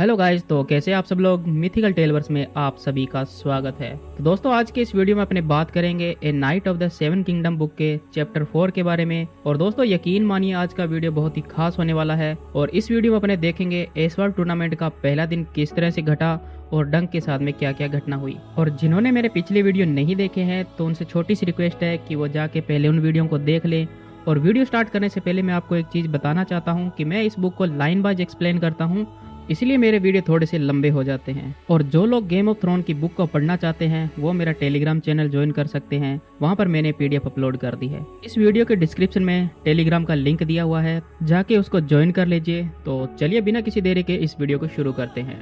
Hello guys, तो कैसे आप सब लोग। मिथिकल टेलवर्स में आप सभी का स्वागत है। तो दोस्तों, आज के इस वीडियो में अपने बात करेंगे a night of the seven kingdom book के चैप्टर 4 के बारे में। और दोस्तों, यकीन मानिए आज का वीडियो बहुत ही खास होने वाला है। और इस वीडियो में अपने देखेंगे एसवर्ल्ड टूर्नामेंट का पहला दिन किस तरह से घटा और डंक के साथ में क्या क्या घटना हुई। और जिन्होंने मेरे पिछले वीडियो नहीं देखे हैं तो उनसे छोटी सी रिक्वेस्ट है कि वो जाके पहले उन वीडियो को देख लें। और वीडियो स्टार्ट करने से पहले मैं आपको एक चीज बताना चाहता हूँ कि मैं इस बुक को लाइन बाय एक्सप्लेन करता हूँ, इसलिए मेरे वीडियो थोड़े से लंबे हो जाते हैं। और जो लोग गेम ऑफ थ्रोन की बुक को पढ़ना चाहते हैं वो मेरा टेलीग्राम चैनल ज्वाइन कर सकते हैं, वहां पर मैंने पीडीएफ अपलोड कर दी है। इस वीडियो के डिस्क्रिप्शन में टेलीग्राम का लिंक दिया हुआ है, जाके उसको ज्वाइन कर लीजिए। तो चलिए बिना किसी देरी के इस वीडियो को शुरू करते हैं।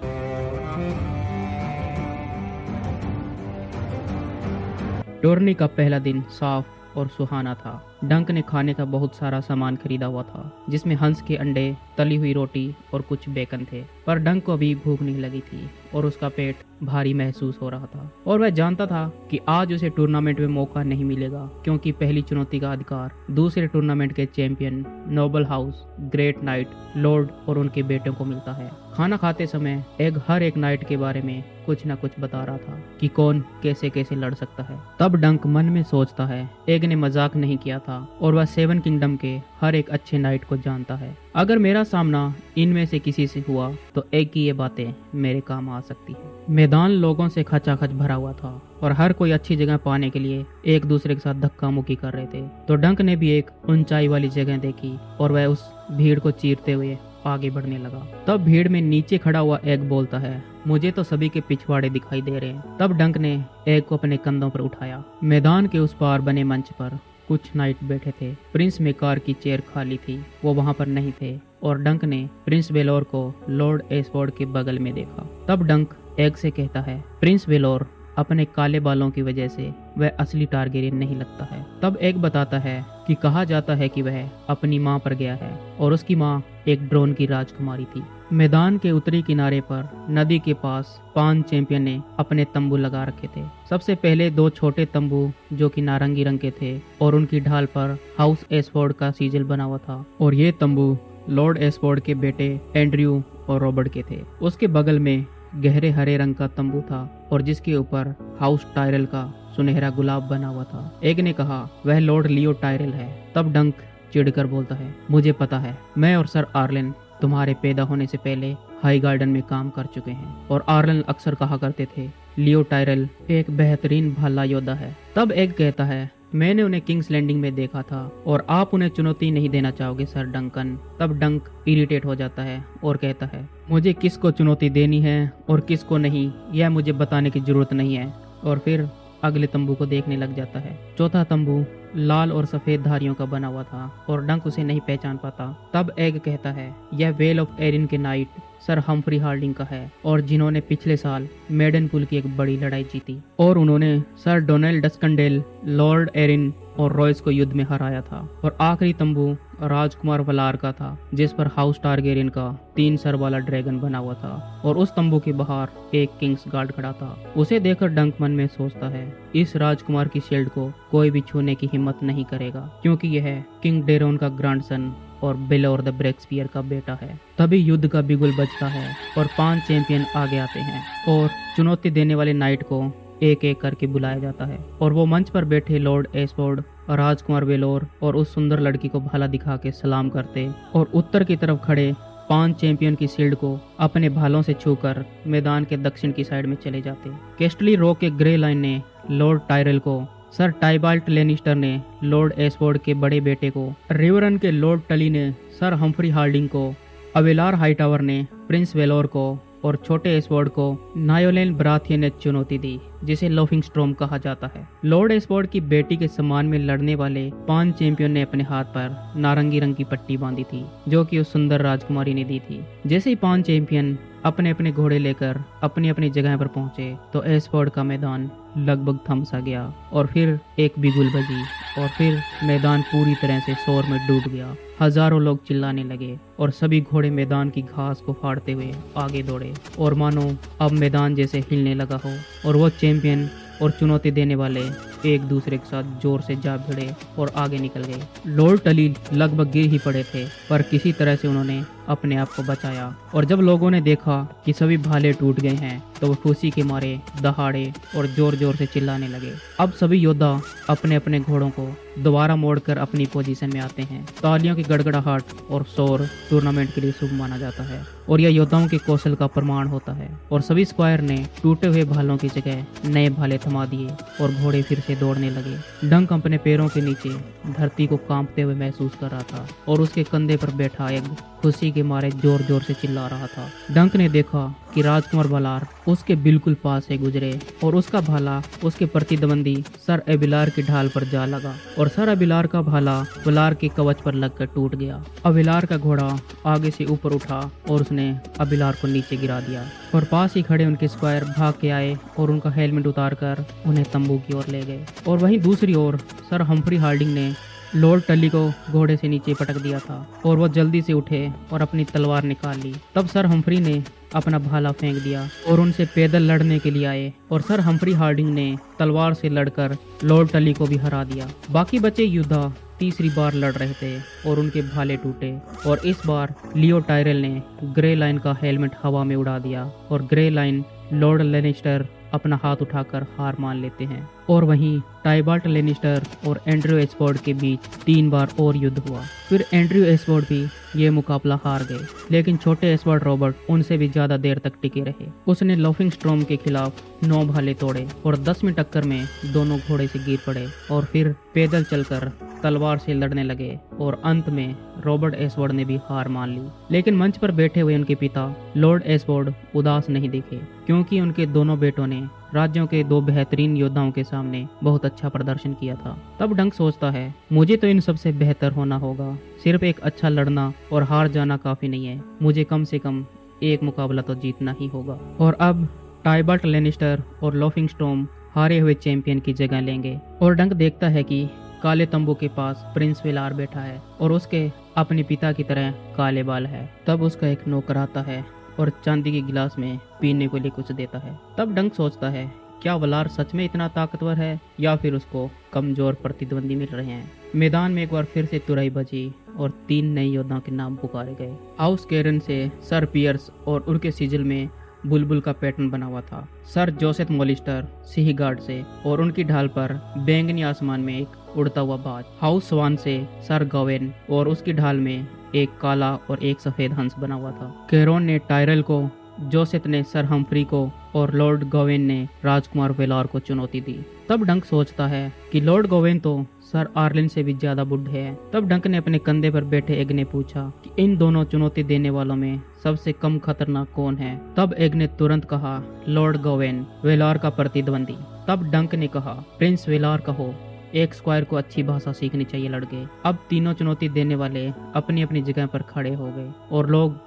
टूर्नी का पहला दिन साफ और सुहाना था। डंक ने खाने का बहुत सारा सामान खरीदा हुआ था, जिसमें हंस के अंडे, तली हुई रोटी और कुछ बेकन थे। पर डंक को अभी भूख नहीं लगी थी और उसका पेट भारी महसूस हो रहा था। और वह जानता था कि आज उसे टूर्नामेंट में मौका नहीं मिलेगा, क्योंकि पहली चुनौती का अधिकार दूसरे टूर्नामेंट के champion, noble house, great knight, lord और उनके बेटों को मिलता है। खाना खाते समय एग हर एक नाइट के बारे में कुछ न कुछ बता रहा था कि कौन कैसे कैसे लड़ सकता है। तब डंक मन में सोचता है, एग ने मजाक नहीं किया था और वह सेवन किंगडम के हर एक अच्छे नाइट को जानता है। अगर मेरा सामना इनमें से किसी से हुआ तो एग की ये बातें मेरे काम आ सकती है। मैदान लोगों से खचाखच भरा हुआ था और हर कोई अच्छी जगह पाने के लिए एक दूसरे के साथ धक्का मुक्की कर रहे थे। तो डंक ने भी एक ऊंचाई वाली जगह देखी और वह उस भीड़ को चीरते हुए आगे बढ़ने लगा। तब भीड़ में नीचे खड़ा हुआ एग बोलता है, मुझे तो सभी के पिछवाड़े दिखाई दे रहे हैं। तब डंक ने एग को अपने कंधों पर उठाया। मैदान के उस पार बने मंच पर कुछ नाइट बैठे थे। प्रिंस मेकार की चेयर खाली थी, वो वहां पर नहीं थे। और डंक ने प्रिंस वेलोर को लॉर्ड एसफोर्ड के बगल में देखा। तब डंक एग से कहता है, प्रिंस वेलोर अपने काले बालों की वजह से वह असली टारगेरियन नहीं लगता है। तब एग बताता है कि कहा जाता है कि वह अपनी मां पर गया है और उसकी मां एक ड्रोन की राजकुमारी थी। मैदान के उत्तरी किनारे पर नदी के पास 5 चैंपियन ने अपने तंबू लगा रखे थे। सबसे पहले 2 छोटे तंबू जो कि नारंगी रंग के थे और उनकी ढाल पर हाउस एसफोर्ड का सीजल बना हुआ था। और ये तंबू लॉर्ड एसफोर्ड के बेटे एंड्रयू और रॉबर्ट के थे। उसके बगल में गहरे हरे रंग का तंबू था और जिसके ऊपर हाउस टायरल का सुनहरा गुलाब बना हुआ था। एक ने कहा, वह लॉर्ड लियो टायरल है। तब डंक चिढ़कर बोलता है, मुझे पता है, मैं और सर आर्लेन तुम्हारे पैदा होने से पहले हाई गार्डन में काम कर चुके हैं। और आर्लेन अक्सर कहा करते थे, लियो टायरल एक बेहतरीन भाला योद्धा है। तब एक कहता है, मैंने उन्हें किंग्स लैंडिंग में देखा था और आप उन्हें चुनौती नहीं देना चाहोगे सर डंकन। तब डंक इरिटेट हो जाता है और कहता है, मुझे किसको चुनौती देनी है और किसको नहीं, यह मुझे बताने की जरूरत नहीं है। और फिर अगले तंबू को देखने लग जाता है। चौथा तंबू लाल और सफेद धारियों का बना हुआ था और डंक उसे नहीं पहचान पाता। तब एग कहता है, यह वेल ऑफ एरिन के नाइट सर हम्फ्री हार्डिंग का है, और जिन्होंने पिछले साल मेडनपुल की एक बड़ी लड़ाई जीती और उन्होंने सर डोनेल डस्कंडेल, लॉर्ड एरिन और रॉयस को युद्ध में हराया था। और आखिरी तंबू राजकुमार वलार का था, जिस पर हाउस टारगेरियन का 3 सर वाला ड्रैगन बना हुआ था। और उस तंबू के बाहर एक किंग्स गार्ड खड़ा था। उसे देखकर डंक मन में सोचता है, इस राजकुमार की शील्ड को कोई भी छूने की हिम्मत नहीं करेगा, क्योंकि यह किंग डेरोन का ग्रैंडसन और बेलोर द ब्रेक्सपियर का बेटा है। तभी युद्ध का बिगुल बजता है और 5 चैंपियन आगे आते हैं और चुनौती देने वाले नाइट को एक एक करके बुलाया जाता है। और वो मंच पर बैठे लॉर्ड एसफोर्ड, राजकुमार वेलोर और उस सुंदर लड़की को भाला दिखा के सलाम करते और उत्तर की तरफ खड़े 5 चैंपियन की शील्ड को अपने भालों से छूकर मैदान के दक्षिण की साइड में चले जाते। केस्टली रो के ग्रे लाइन ने लॉर्ड टायरल को, सर टाइबाल्ट लेनिस्टर ने लॉर्ड एसफोर्ड के बड़े बेटे को, रिवरन के लॉर्ड टली ने सर हम्फ्री हार्डिंग को, अवेलार हाईटावर ने प्रिंस वेलोर को और छोटे एसफोर्ड को नायोलेन ब्राथियन ने चुनौती दी, जिसे लॉफिंग स्ट्रॉम कहा जाता है। लॉर्ड एसफोर्ड की बेटी के सम्मान में लड़ने वाले 5 चैंपियन ने अपने हाथ पर नारंगी रंग की पट्टी बांधी थी, जो कि उस सुंदर राजकुमारी ने दी थी। जैसे ही 5 चैंपियन अपने अपने घोड़े लेकर अपनी अपनी जगह पर पहुंचे तो एसफोर्ड का मैदान लगभग थम सा गया और फिर एक बिगुल बजी और फिर मैदान पूरी तरह से शोर में डूब गया। हजारों लोग चिल्लाने लगे और सभी घोड़े मैदान की घास को फाड़ते हुए आगे दौड़े और मानो अब मैदान जैसे हिलने लगा हो। और वो चैंपियन और चुनौती देने वाले एक दूसरे के साथ जोर से जा भिड़े और आगे निकल गए। लॉर्ड टली लगभग गिर ही पड़े थे, पर किसी तरह से उन्होंने अपने आप को बचाया। और जब लोगों ने देखा कि सभी भाले टूट गए हैं तो वो खुशी के मारे दहाड़े और जोर जोर से चिल्लाने लगे। अब सभी योद्धा अपने अपने घोड़ों को दोबारा मोड़कर अपनी पोजीशन में आते हैं। तालियों की गड़गड़ाहट और शोर टूर्नामेंट के लिए शुभ माना जाता है और यह योद्धाओं के कौशल का प्रमाण होता है। और सभी स्क्वायर ने टूटे हुए भालों की जगह नए भाले थमा दिए और घोड़े फिर से दौड़ने लगे। डंक अपने पैरों के नीचे धरती को कांपते हुए महसूस कर रहा था और उसके कंधे पर बैठा एक खुशी के मारे जोर जोर से चिल्ला रहा था। डंक ने देखा कि राजकुमार वलार उसके बिल्कुल पास से गुजरे और उसका भाला उसके प्रतिद्वंदी सर एबिलार की ढाल पर जा लगा और सर एबिलार का भाला वलार के कवच पर लगकर टूट गया। अबिलार का घोड़ा आगे से ऊपर उठा और उसने अबिलार को नीचे गिरा दिया और पास ही खड़े उनके स्क्वायर भाग के आए और उनका हेलमेट उतारकर उन्हें तंबू की ओर ले गए। और वहीं दूसरी ओर सर हम्फ्री हार्डिंग ने लॉर्ड टली को घोड़े से नीचे पटक दिया था और वो जल्दी से उठे और अपनी तलवार निकाल ली। तब सर हम्फ्री ने अपना भाला फेंक दिया और उनसे पैदल लड़ने के लिए आए और सर हम्फ्री हार्डिंग ने तलवार से लड़कर लॉर्ड टली को भी हरा दिया। बाकी बचे योद्धा तीसरी बार लड़ रहे थे और उनके भाले टूटे और इस बार लियो टायरल ने ग्रे लाइन का हेलमेट हवा में उड़ा दिया और ग्रे लाइन लॉर्ड लेनिस्टर अपना हाथ उठाकर हार मान लेते हैं। और वहीं टाइबाल्ट लेनिस्टर और एंड्रयू एस्फोर्ड के बीच 3 बार और युद्ध हुआ। फिर एंड्रयू एस्फोर्ड भी ये मुकाबला हार गए, लेकिन छोटे एस्फोर्ड रॉबर्ट उनसे भी ज्यादा देर तक टिके रहे। उसने लॉफिंग स्ट्रॉम के खिलाफ 9 भाले तोड़े और 10वीं टक्कर में दोनों घोड़े से गिर पड़े और फिर पैदल चलकर तलवार से लड़ने लगे और अंत में रॉबर्ट एस्फोर्ड ने भी हार मान ली। लेकिन मंच पर बैठे हुए उनके पिता लॉर्ड एस्फोर्ड उदास नहीं दिखे, क्योंकि उनके दोनों बेटों ने राज्यों के 2 बेहतरीन योद्धाओं के सामने बहुत अच्छा प्रदर्शन किया था। तब डंक सोचता है, मुझे तो इन सबसे बेहतर होना होगा। सिर्फ एक अच्छा लड़ना और हार जाना काफी नहीं है, मुझे कम से कम एक मुकाबला तो जीतना ही होगा। और अब टाइबाल्ट लेनिस्टर और लॉफिंग स्टॉर्म हारे हुए चैंपियन की जगह लेंगे। और डंक देखता है कि काले तंबू के पास प्रिंस वेलार बैठा है और उसके अपने पिता की तरह काले बाल है। तब उसका एक नौकर आता है और चांदी के गिलास में पीने के लिए कुछ देता है। तब डंक सोचता है, क्या वलार सच में इतना ताकतवर है या फिर उसको कमजोर प्रतिद्वंदी मिल रहे हैं। मैदान में एक बार फिर से तुरई बजी और 3 नए योद्धाओं के नाम पुकारे गए। हाउस केरन से सर पियर्स और उनके सिजिल में बुलबुल का पैटर्न बना हुआ था। सर जोसेफ मोलिस्टर सिही गार्ड से और उनकी ढाल पर बैंगनी आसमान में एक उड़ता हुआ बाज। हाउस स्वान से सर गवेन और उसकी ढाल में एक काला और एक सफेद हंस बना हुआ था। कैरोन ने टायरल को, जोसेफ ने सर हम्फ्री को और लॉर्ड गोवेन ने राजकुमार वेलार को चुनौती दी। तब डंक सोचता है कि लॉर्ड गोवेन तो सर आर्लिन से भी ज्यादा बुढ़े हैं। तब डंक ने अपने कंधे पर बैठे एग ने पूछा कि इन दोनों चुनौती देने वालों में सबसे कम खतरनाक कौन है। तब एग ने तुरंत कहा, लॉर्ड गोवेन, वेलार का प्रतिद्वंदी। तब डंक ने कहा, प्रिंस वेलार कहो, एक स्क्वायर को अच्छी भाषा सीखनी चाहिए लड़के। अब तीनों चुनौती देने वाले अपनी अपनी जगह पर खड़े हो गए और लोग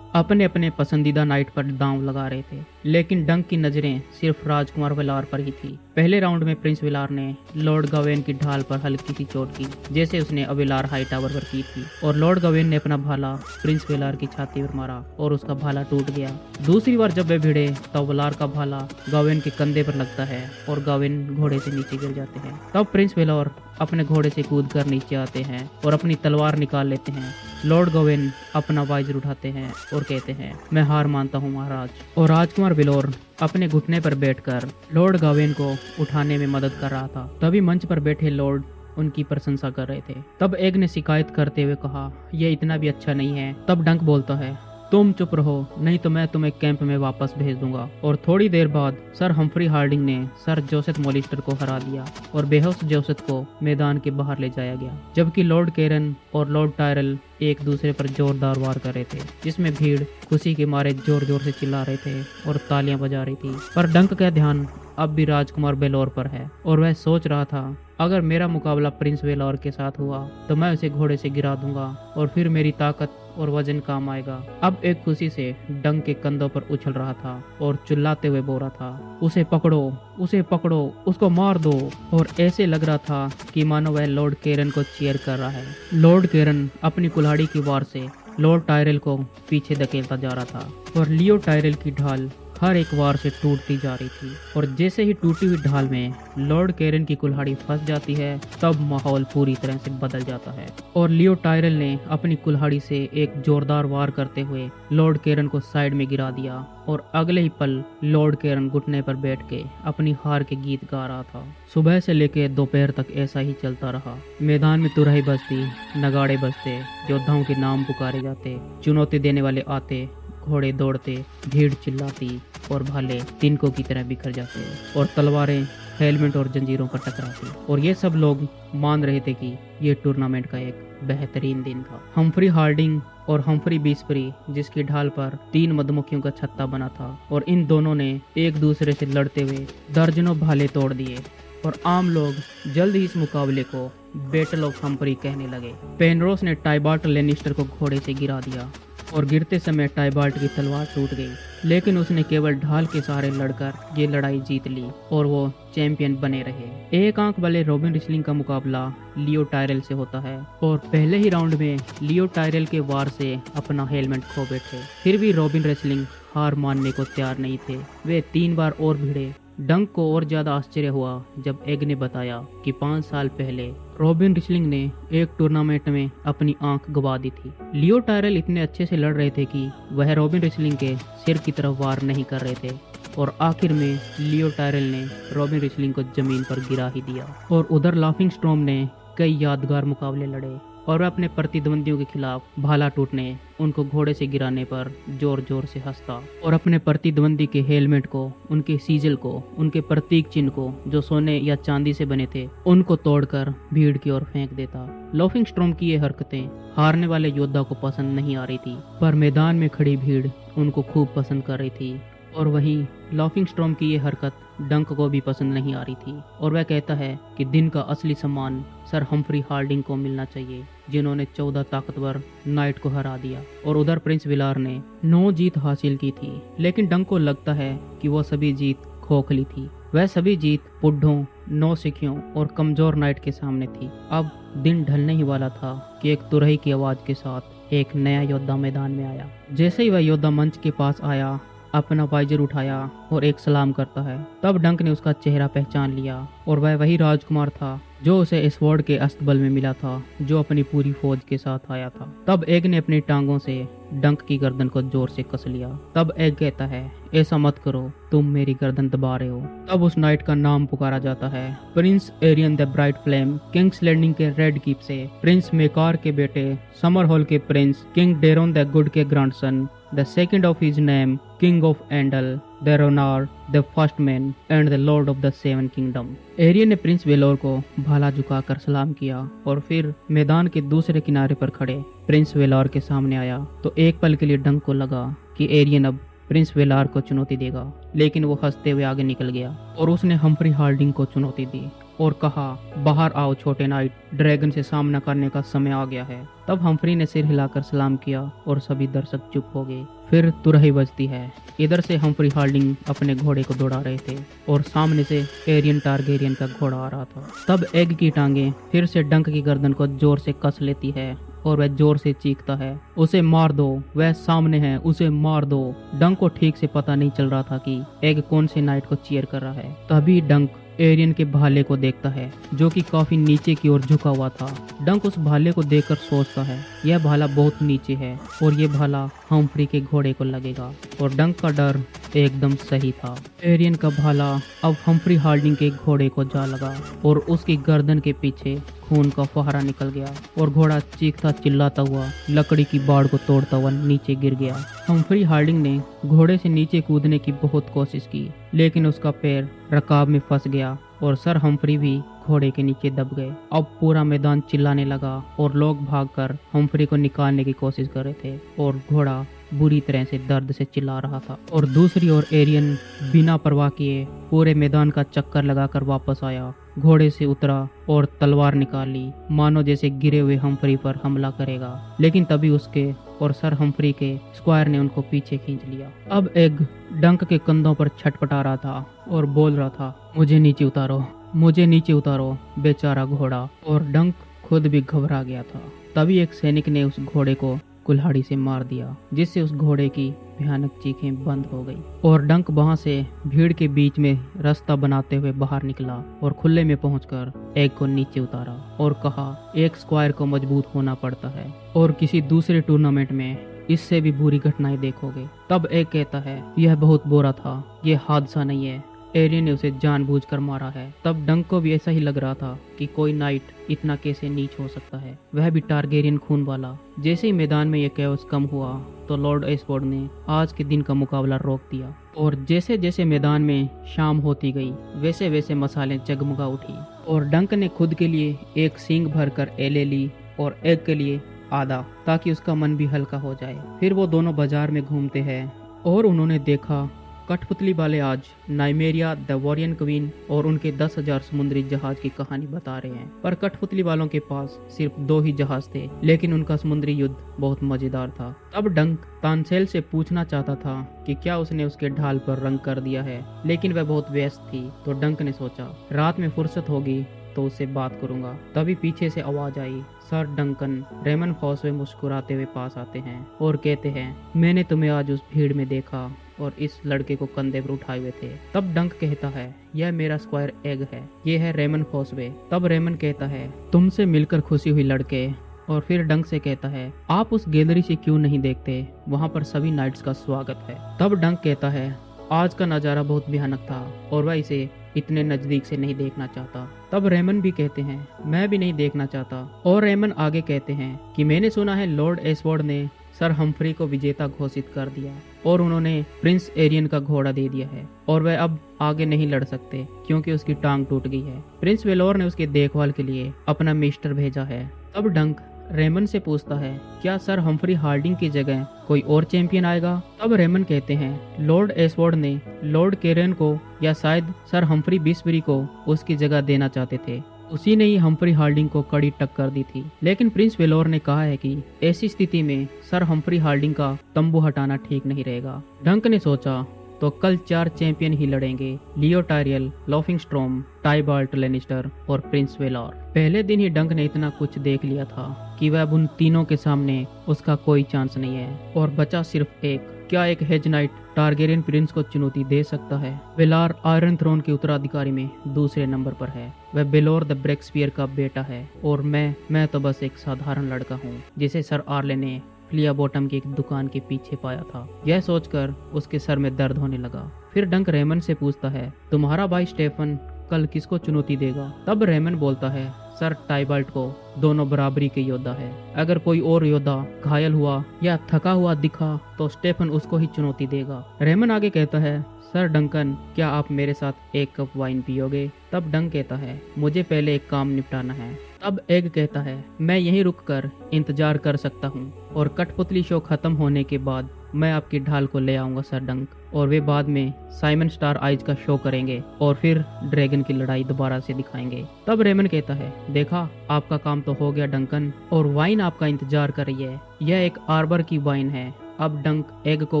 अपने अपने पसंदीदा नाइट पर दांव लगा रहे थे, लेकिन डंक की नजरें सिर्फ राजकुमार वेलार पर ही थी। पहले राउंड में प्रिंस वेलार ने लॉर्ड गवेन की ढाल पर हल्की सी चोट की, जैसे उसने अवेलार हाई टावर पर की थी, और लॉर्ड गवेन ने अपना भाला प्रिंस वेलार की छाती पर मारा और उसका भाला टूट गया। दूसरी बार जब वे भिड़े तब वेलार का भाला गवेन के कंधे पर लगता है और गवेन घोड़े से नीचे गिर जाते हैं। तब प्रिंस वेलार अपने घोड़े से कूदकर नीचे आते हैं और अपनी तलवार निकाल लेते हैं। लॉर्ड गोवेन अपना वाइजर उठाते हैं और कहते हैं, मैं हार मानता हूँ महाराज। और राजकुमार वेलोर अपने घुटने पर बैठकर लॉर्ड गोवेन को उठाने में मदद कर रहा था। तभी मंच पर बैठे लॉर्ड उनकी प्रशंसा कर रहे थे। तब एग ने शिकायत करते हुए कहा, यह इतना भी अच्छा नहीं है। तब डंक बोलता है, तुम चुप रहो, नहीं तो मैं तुम्हें कैंप में वापस भेज दूंगा। और थोड़ी देर बाद सर हम्फ्री हार्डिंग ने सर जोसेफ मोलिस्टर को हरा दिया और बेहोश जोसेफ को मैदान के बाहर ले जाया गया, जबकि लॉर्ड केरन और लॉर्ड टायरल एक दूसरे पर जोरदार वार कर रहे थे, जिसमें भीड़ खुशी के मारे जोर जोर से चिल्ला रहे थे और तालियां बजा रही थी। पर डंक का ध्यान अब भी राजकुमार वेलोर पर है और वह सोच रहा था, अगर मेरा मुकाबला प्रिंस वेलोर के साथ हुआ तो मैं उसे घोड़े से गिरा दूंगा और फिर मेरी ताकत और वजन काम आएगा। अब एक खुशी से डंक के कंधों पर उछल रहा था और चिल्लाते हुए बोल रहा था, उसे पकड़ो, उसे पकड़ो, उसको मार दो। और ऐसे लग रहा था कि मानो वह लॉर्ड केरन को चीयर कर रहा है। लॉर्ड केरन अपनी कुल्हाड़ी की वार से लॉर्ड टायरल को पीछे धकेलता जा रहा था और लियो टायरल की ढाल हर एक वार से टूटती जा रही थी और जैसे ही टूटी हुई ढाल में लॉर्ड कैरन की कुल्हाड़ी फंस जाती है तब माहौल पूरी तरह से बदल जाता है और लियो टायरल ने अपनी कुल्हाड़ी से एक जोरदार वार करते हुए लॉर्ड कैरन को साइड में गिरा दिया और अगले ही पल लॉर्ड कैरन घुटने पर बैठ के अपनी हार के गीत गा रहा था। सुबह से लेकर दोपहर तक ऐसा ही चलता रहा। मैदान में तुरही बजती, नगाड़े बजते, योद्धाओं के नाम पुकारे जाते, चुनौती देने वाले आते, घोड़े दौड़ते, भीड़ चिल्लाती और भाले तिनकों की तरह बिखर जाते और तलवारें हेलमेट और जंजीरों पर टकराती और ये सब लोग मान रहे थे कि ये टूर्नामेंट का एक बेहतरीन दिन था। हम्फ्री हार्डिंग और हम्फ्री बीस्बरी जिसकी ढाल पर 3 मधुमक्खियों का छत्ता बना था और इन दोनों ने एक दूसरे से लड़ते हुए दर्जनों भाले तोड़ दिए और आम लोग जल्द ही इस मुकाबले को बैटल ऑफ हम्फ्री कहने लगे। पेनरोस ने टाइबाल्ट लेनिस्टर को घोड़े से गिरा दिया और गिरते समय टाइबाल्ट की तलवार टूट गई, लेकिन उसने केवल ढाल के सहारे लड़कर ये लड़ाई जीत ली और वो चैंपियन बने रहे। एक आंख वाले रॉबिन रिसलिंग का मुकाबला लियो टायरल से होता है और पहले ही राउंड में लियो टायरल के वार से अपना हेलमेट खो बैठे। फिर भी रॉबिन रिसलिंग हार मानने को तैयार नहीं थे। वे 3 बार और भिड़े। डंक को और ज्यादा आश्चर्य हुआ जब एग ने बताया कि 5 साल पहले रॉबिन रिसलिंग ने एक टूर्नामेंट में अपनी आंख गंवा दी थी। लियो टायरल इतने अच्छे से लड़ रहे थे कि वह रॉबिन रिसलिंग के सिर की तरफ वार नहीं कर रहे थे और आखिर में लियो टायरल ने रॉबिन रिसलिंग को जमीन पर गिरा ही दिया। और उधर लाफिंग स्टॉर्म ने कई यादगार मुकाबले लड़े और वह अपने प्रतिद्वंदियों के खिलाफ भाला टूटने, उनको घोड़े से गिराने पर जोर जोर से हंसता और अपने प्रतिद्वंदी के हेलमेट को, उनके सीजल को, उनके प्रतीक चिन्ह को जो सोने या चांदी से बने थे उनको तोड़कर भीड़ की ओर फेंक देता। लाफिंग स्टॉर्म की ये हरकतें हारने वाले योद्धा को पसंद नहीं आ रही थी, पर मैदान में खड़ी भीड़ उनको खूब पसंद कर रही थी। और वहीं लाफिंग स्टॉर्म की ये हरकत डंक को भी पसंद नहीं आ रही थी और वह कहता है कि दिन का असली सम्मान सर हम्फ्री हार्डिंग को मिलना चाहिए, जिन्होंने 14 ताकतवर नाइट को हरा दिया। और उधर प्रिंस विलार ने 9 जीत हासिल की थी, लेकिन डंक को लगता है कि वह सभी जीत खोखली थी। वह सभी जीत बुढ़ों, नौसिखियों और कमजोर नाइट के सामने थी। अब दिन ढलने ही वाला था कि एक तुरही की आवाज के साथ एक नया योद्धा मैदान में आया। जैसे ही वह योद्धा मंच के पास आया, अपना वाइजर उठाया और एक सलाम करता है, तब डंक ने उसका चेहरा पहचान लिया और वह वही राजकुमार था जो उसे एस्वॉर्ड के अस्तबल में मिला था, जो अपनी पूरी फौज के साथ आया था। तब एग ने अपनी टांगों से डंक की गर्दन को जोर से कस लिया। तब एग कहता है, ऐसा मत करो, तुम मेरी गर्दन दबा रहे हो। तब उस नाइट का नाम पुकारा जाता है, prince Aerion the Bright Flame, King's Landing के रेड कीप से, प्रिंस मेकार के बेटे, समर हॉल के prince, king Daeron the good के grandson, the second of his name, King of Endel, the Ronar, the first man, and the Lord of the Seven Kingdom। Aerion ने prince Valarr को भाला झुकाकर सलाम किया और फिर मैदान के दूसरे किनारे पर खड़े प्रिंस वेलोर के सामने आया। तो एक पल के लिए डंक को लगा कि एरियन अब प्रिंस वेलार को चुनौती देगा, लेकिन वो हंसते हुए आगे निकल गया और उसने हम्फ्री हार्डिंग को चुनौती दी और कहा, बाहर आओ छोटे नाइट, ड्रैगन से सामना करने का समय आ गया है। तब हम्फ्री ने सिर हिलाकर सलाम किया और सभी दर्शक चुप हो गए। फिर तुरही बजती है। इधर से हम्फ्री हार्डिंग अपने घोड़े को दौड़ा रहे थे और सामने से एरियन टारगेरियन का घोड़ा आ रहा था। तब एग की टांगे फिर से डंक की गर्दन को जोर से कस लेती है और वह जोर से चीखता है, उसे मार दो, वह सामने है, उसे मार दो। डंक को ठीक से पता नहीं चल रहा था कि एग कौन से नाइट को चीयर कर रहा है। तभी डंक एरियन के भाले को देखता है जो कि काफी नीचे की ओर झुका हुआ था। डंक उस भाले को देखकर सोचता है, यह भाला बहुत नीचे है और यह भाला हम्फ्री के घोड़े को लगेगा। और डंक का डर एकदम सही था। एरियन का भाला अब हम्फ्री हार्डिंग के घोड़े को जा लगा और उसकी गर्दन के पीछे खून का फुहारा निकल गया और घोड़ा चीखता चिल्लाता हुआ लकड़ी की बाड़ को तोड़ता हुआ नीचे गिर गया। हम्फ्री हार्डिंग ने घोड़े से नीचे कूदने की बहुत कोशिश की, लेकिन उसका पैर रकाब में फंस गया और सर हम्फ्री भी घोड़े के नीचे दब गए। अब पूरा मैदान चिल्लाने लगा और लोग भागकर हम्फ्री को निकालने की कोशिश कर रहे थे और घोड़ा बुरी तरह से दर्द से चिल्ला रहा था। और दूसरी ओर एरियन बिना परवाह किए पूरे मैदान का चक्कर लगाकर वापस आया, घोड़े से उतरा और तलवार निकाल ली, मानो जैसे गिरे हुए हम्फ्री पर हमला करेगा। लेकिन तभी उसके और सर हम्फ्री के स्क्वायर ने उनको पीछे खींच लिया। अब एग डंक के कंधों पर छटपटा रहा था और बोल रहा था, मुझे नीचे उतारो, मुझे नीचे उतारो, बेचारा घोड़ा। और डंक खुद भी घबरा गया था। तभी एक सैनिक ने उस घोड़े को कुल्हाड़ी से मार दिया, जिससे उस घोड़े की भयानक चीखें बंद हो गई और डंक वहां से भीड़ के बीच में रास्ता बनाते हुए बाहर निकला और खुले में पहुंचकर एग को नीचे उतारा और कहा, एक स्क्वायर को मजबूत होना पड़ता है और किसी दूसरे टूर्नामेंट में इससे भी बुरी घटनाएं देखोगे। तब एग कहता है, यह बहुत बुरा था, यह हादसा नहीं है, एरियन ने उसे जानबूझकर मारा है। तब डंक को भी ऐसा ही लग रहा था कि कोई नाइट इतना कैसे नीच हो सकता है, वह भी टारगेरियन खून वाला। जैसे ही मैदान में यह कैओस कम हुआ तो लॉर्ड एस्फोर्ड ने आज के दिन का मुकाबला रोक दिया और जैसे जैसे मैदान में शाम होती गई वैसे वैसे मसालें जगमगा उठी और डंक ने खुद के लिए एक सींग भरकर एले ली और एग के लिए आधा, ताकि उसका मन भी हल्का हो जाए। फिर वो दोनों बाजार में घूमते हैं और उन्होंने देखा कठपुतली वाले आज नाइमेरिया द वॉरियन क्वीन और उनके 10,000 समुद्री जहाज की कहानी बता रहे हैं। पर कठपुतली वालों के पास सिर्फ 2 ही जहाज थे, लेकिन उनका समुद्री युद्ध बहुत मजेदार था। तब डंक तानसेल से पूछना चाहता था कि क्या उसने उसके ढाल पर रंग कर दिया है, लेकिन वह बहुत व्यस्त थी। तो डंक ने सोचा रात में फुर्सत होगी तो उससे बात करूंगा। तभी पीछे से आवाज आई। सर डंकन रेमन फॉसवे मुस्कुराते हुए पास आते हैं और कहते हैं, मैंने तुम्हें आज उस भीड़ में देखा और इस लड़के को कंधे पर उठाए हुए थे। तब डंक कहता है, यह मेरा स्क्वायर एग है, ये है रेमन फॉसवे। तब रेमन कहता है, तुमसे मिलकर खुशी हुई लड़के। और फिर डंक से कहता है, आप उस गैलरी से क्यों नहीं देखते, वहाँ पर सभी नाइट्स का स्वागत है। तब डंक कहता है, आज का नज़ारा बहुत भयानक था और वह इसे इतने नजदीक से नहीं देखना चाहता। तब रेमन भी कहते हैं, मैं भी नहीं देखना चाहता। और रेमन आगे कहते हैं कि मैंने सुना है लॉर्ड एस्फोर्ड ने सर हम्फ्री को विजेता घोषित कर दिया और उन्होंने प्रिंस एरियन का घोड़ा दे दिया है और वह अब आगे नहीं लड़ सकते क्योंकि उसकी टांग टूट गई है। प्रिंस वेलोर ने उसकी देखभाल के लिए अपना मिस्टर भेजा है। तब डंक रेमन से पूछता है, क्या सर हम्फ्री हार्डिंग की जगह कोई और चैंपियन आएगा। तब रेमन कहते हैं, लॉर्ड एस्फोर्ड ने लॉर्ड केरन को या शायद सर हम्फ्री बिस्बरी को उसकी जगह देना चाहते थे। उसी ने ही हम्फ्री हार्डिंग को कड़ी टक्कर दी थी, लेकिन प्रिंस वेलोर ने कहा है कि ऐसी स्थिति में सर हम्फ्री हार्डिंग का तंबू हटाना ठीक नहीं रहेगा। डंक ने सोचा तो कल 4 चैंपियन ही लड़ेंगे, लियो टायरियल, लॉफिंग स्ट्रॉम, टाइबाल्ट लेनिस्टर और प्रिंस वेलोर। पहले दिन ही डंक ने इतना कुछ देख लिया था कि वह अब उन तीनों के सामने उसका कोई चांस नहीं है और बचा सिर्फ एक। क्या एक हेज नाइट टारगेरियन प्रिंस को चुनौती दे सकता है। वेलार आयरन थ्रोन के उत्तराधिकारी में दूसरे नंबर पर है। वह बेलोर द ब्रेक्सपियर का बेटा है और मैं तो बस एक साधारण लड़का हूँ जिसे सर आर्ले ने फ्लिया बॉटम की एक दुकान के पीछे पाया था। यह सोचकर उसके सर में दर्द होने लगा। फिर डंक रेमन से पूछता है, तुम्हारा भाई स्टेफन कल किसको चुनौती देगा। तब रेमन बोलता है, सर टाइबाल्ट को, दोनों बराबरी के योद्धा है। अगर कोई और योद्धा घायल हुआ या थका हुआ दिखा तो स्टेफन उसको ही चुनौती देगा। रेमन आगे कहता है, सर डंकन, क्या आप मेरे साथ 1 कप वाइन पियोगे। तब डंक कहता है, मुझे पहले एक काम निपटाना है। तब एग कहता है, मैं यहीं रुककर इंतजार कर सकता हूँ और कठपुतली शो खत्म होने के बाद मैं आपकी ढाल को ले आऊंगा सर डंक, और वे बाद में साइमन स्टार आइज का शो करेंगे और फिर ड्रैगन की लड़ाई दोबारा से दिखाएंगे। तब रेमन कहता है, देखा आपका काम तो हो गया डंकन, और वाइन आपका इंतजार कर रही है। यह एक आर्बर की वाइन है। अब डंक एग को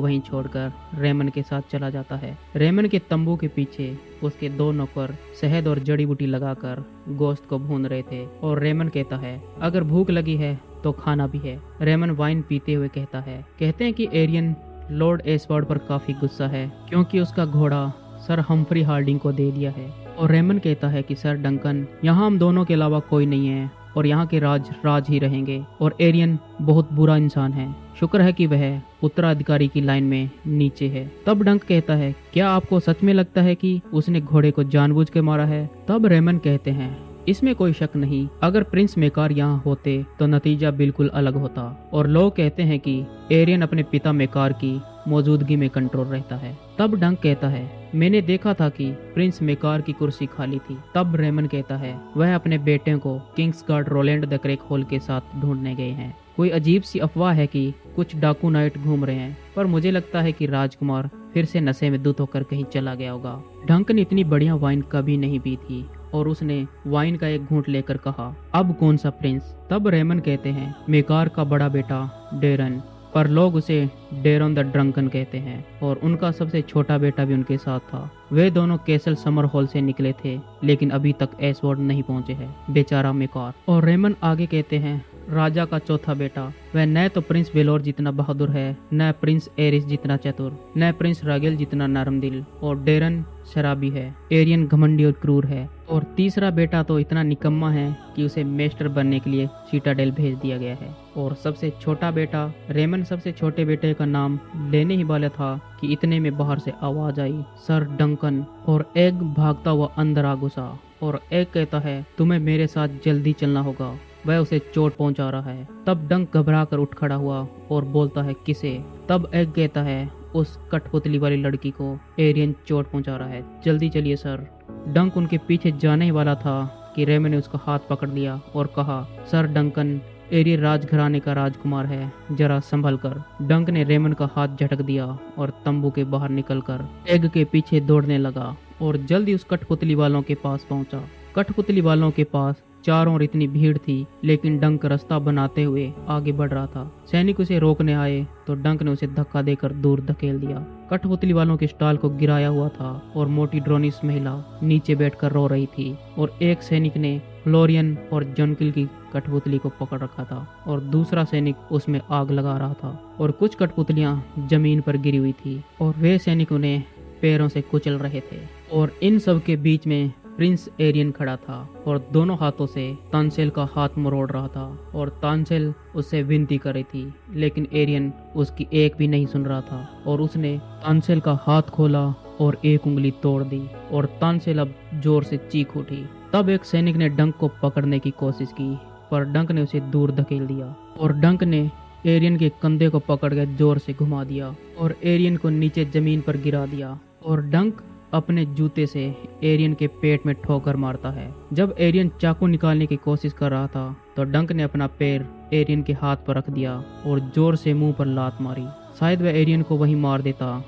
वहीं छोड़कर रेमन के साथ चला जाता है। रेमन के तंबू के पीछे उसके 2 नौकर शहद और जड़ी बूटी लगाकर गोश्त को भून रहे थे और रेमन कहता है, अगर भूख लगी है तो खाना भी है। रेमन वाइन पीते हुए कहते हैं कि एरियन लॉर्ड एस्फोर्ड पर काफी गुस्सा है क्योंकि उसका घोड़ा सर हम्फ्री हार्डिंग को दे दिया है। और रेमन कहता है कि सर डंकन, यहाँ हम दोनों के अलावा कोई नहीं है और यहाँ के राज ही रहेंगे और एरियन बहुत बुरा इंसान है। शुक्र है कि वह उत्तराधिकारी की लाइन में नीचे है। तब डंक कहता है, क्या आपको सच में लगता है कि उसने घोड़े को जानबूझ के मारा है। तब रेमन कहते हैं, इसमें कोई शक नहीं, अगर प्रिंस मेकार यहाँ होते तो नतीजा बिल्कुल अलग होता। और लोग कहते हैं कि एरियन अपने पिता मेकार की मौजूदगी में कंट्रोल रहता है। तब डंक कहता है, मैंने देखा था कि प्रिंस मेकार की कुर्सी खाली थी। तब रेमन कहता है, वह अपने बेटे को किंग्सगार्ड रोलैंड द क्रेक होल के साथ ढूंढने गए हैं। कोई अजीब सी अफवाह है कि कुछ डाकू नाइट घूम रहे हैं, पर मुझे लगता है कि राजकुमार फिर से नशे में धुत होकर कहीं चला गया होगा। डंक ने इतनी बढ़िया वाइन कभी नहीं पी थी और उसने वाइन का एक घूंट लेकर कहा, अब कौन सा प्रिंस। तब रेमन कहते हैं, मेकार का बड़ा बेटा डेरन, पर लोग उसे डेरन द ड्रंकन कहते हैं, और उनका सबसे छोटा बेटा भी उनके साथ था। वे दोनों कैसल समर हॉल से निकले थे लेकिन अभी तक एस्फोर्ड नहीं पहुंचे हैं, बेचारा मेकार। और रेमन आगे कहते हैं, राजा का चौथा बेटा। वह न तो प्रिंस बेलोर जितना बहादुर है, न प्रिंस एरिस जितना चतुर, न प्रिंस रागेल जितना नरम दिल, और डेरन शराबी है। एरियन घमंडी और क्रूर है। और तीसरा बेटा तो इतना निकम्मा है कि उसे मेस्टर बनने के लिए सीटाडेल भेज दिया गया है। और सबसे छोटा बेटा रेमन सबसे छोटे बेटे का नाम लेने ही वाला था कि इतने में बाहर से आवाज आई, सर डंकन। और एग भागता हुआ अंदर आ घुसा और एग कहता है, तुम्हें मेरे साथ जल्दी चलना होगा, वह उसे चोट पहुंचा रहा है। तब डंक घबरा कर उठ खड़ा हुआ और बोलता है, किसे? तब एग कहता है, उस कठपुतली वाली लड़की को एरियन चोट पहुंचा रहा है, जल्दी चलिए सर। डंक उनके पीछे जाने ही वाला था कि रेमन ने उसका हाथ पकड़ लिया और कहा, सर डंकन, एरियन राजघराने का राजकुमार है, जरा संभल कर। डंक ने रेमन का हाथ झटक दिया और तंबू के बाहर निकलकर एग के पीछे दौड़ने लगा और जल्दी उस कठपुतली वालों के पास पहुंचा। कठपुतली वालों के पास चारों ओर इतनी भीड़ थी, लेकिन डंक रास्ता बनाते हुए आगे बढ़ रहा था। सैनिक उसे रोकने आए तो डंक ने उसे धक्का देकर दूर धकेल दिया। कठपुतली वालों के स्टॉल को गिराया हुआ था और मोटी ड्रोनिस महिला नीचे बैठकर रो रही थी और एक सैनिक ने फ्लोरियन और जॉनकिल की कठपुतली को पकड़ रखा था और दूसरा सैनिक उसमें आग लगा रहा था और कुछ कठपुतलियां जमीन पर गिरी हुई थी और वे सैनिक उन्हें पैरों से कुचल रहे थे। और इन सब के बीच में प्रिंस एरियन खड़ा था और दोनों हाथों से तानसेल का हाथ मरोड़ रहा था और तानसेल उससे विनती कर रही थी, लेकिन एरियन उसकी एक भी नहीं सुन रहा था और उसने तानसेल का हाथ खोला और एक उंगली तोड़ दी और तानसेल अब जोर से चीख उठी। तब एक सैनिक ने डंक को पकड़ने की कोशिश की, पर डंक ने उसे दूर धकेल दिया और डंक ने एरियन के कंधे को पकड़ के जोर से घुमा दिया और एरियन को नीचे जमीन पर गिरा दिया और डंक अपने जूते से एरियन के पेट में ठोकर मारता है। जब एरियन चाकू निकालने की कोशिश कर रहा था तो डंक ने अपना पैर एरियन के हाथ पर रख दिया और जोर से मुंह पर लात मारी। शायद वह एरियन को वहीं मार देता।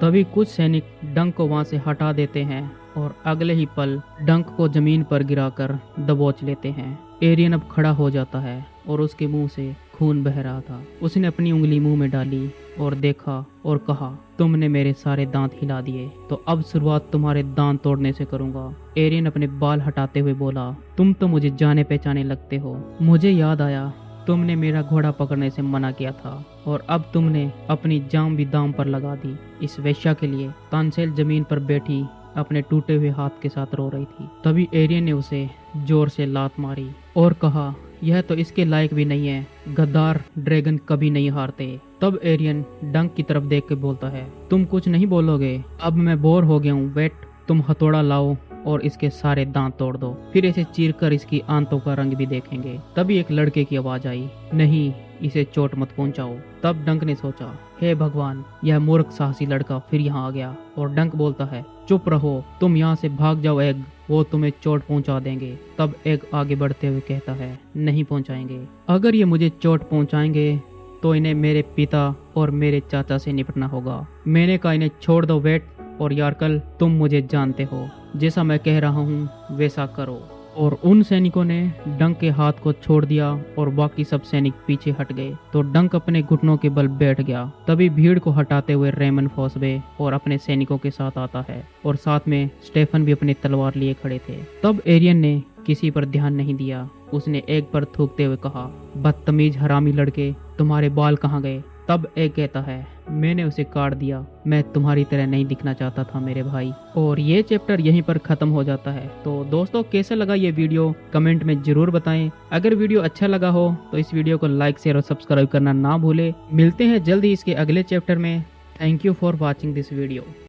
तभी कुछ सैनिक डंक को वहां से हटा देते हैं और अगले ही पल डंक को जमीन पर गिराकर दबोच लेते हैं। एरियन अब खड़ा हो जाता है और उसके मुंह से खून बह रहा था। उसने अपनी उंगली मुंह में डाली और देखा और कहा, तुमने मेरे सारे दांत हिला दिए, तो अब शुरुआत तुम्हारे दांत तोड़ने से करूंगा। एरियन अपने बाल हटाते हुए बोला, तुम तो मुझे जाने पहचाने लगते हो। मुझे याद आया तुमने मेरा घोड़ा पकड़ने से मना किया था और अब तुमने अपनी जान भी दांव पर लगा दी इस वेश्या के लिए। तानसेल जमीन पर बैठी अपने टूटे हुए हाथ के साथ रो रही थी। तभी एरियन ने उसे जोर से लात मारी और कहा, यह तो इसके लायक भी नहीं है, गद्दार ड्रैगन कभी नहीं हारते। तब एरियन डंक की तरफ देख के बोलता है, तुम कुछ नहीं बोलोगे? अब मैं बोर हो गया हूँ। वेट, तुम हथौड़ा लाओ और इसके सारे दांत तोड़ दो, फिर इसे चीरकर इसकी आंतों का रंग भी देखेंगे। तभी एक लड़के की आवाज आई, नहीं, इसे चोट मत पहुंचाओ। तब डंक ने सोचा, हे भगवान, यह मूर्ख साहसी लड़का फिर यहाँ आ गया। और डंक बोलता है, चुप रहो, तुम यहाँ से भाग जाओ एग, वो तुम्हें चोट पहुंचा देंगे। तब एग आगे बढ़ते हुए कहता है, नहीं पहुंचाएंगे। अगर ये मुझे चोट पहुंचाएंगे तो इन्हें मेरे पिता और मेरे चाचा से निपटना होगा। मैंने कहा इन्हें छोड़ दो वेट और यारकल, तुम मुझे जानते हो, जैसा मैं कह रहा हूँ वैसा करो। और उन सैनिकों ने डंक के हाथ को छोड़ दिया और बाकी सब सैनिक पीछे हट गए तो डंक अपने घुटनों के बल बैठ गया। तभी भीड़ को हटाते हुए रेमन फॉसबे और अपने सैनिकों के साथ आता है और साथ में स्टेफन भी अपनी तलवार लिए खड़े थे। तब एरियन ने किसी पर ध्यान नहीं दिया। उसने एक पर थूकते हुए कहा, बदतमीज हरामी लड़के, तुम्हारे बाल कहाँ गए? तब एक कहता है, मैंने उसे काट दिया, मैं तुम्हारी तरह नहीं दिखना चाहता था मेरे भाई। और ये चैप्टर यहीं पर खत्म हो जाता है। तो दोस्तों, कैसा लगा ये वीडियो कमेंट में जरूर बताएं। अगर वीडियो अच्छा लगा हो तो इस वीडियो को लाइक शेयर और सब्सक्राइब करना ना भूले। मिलते हैं जल्द ही इसके अगले चैप्टर में। Thank you for watching this video.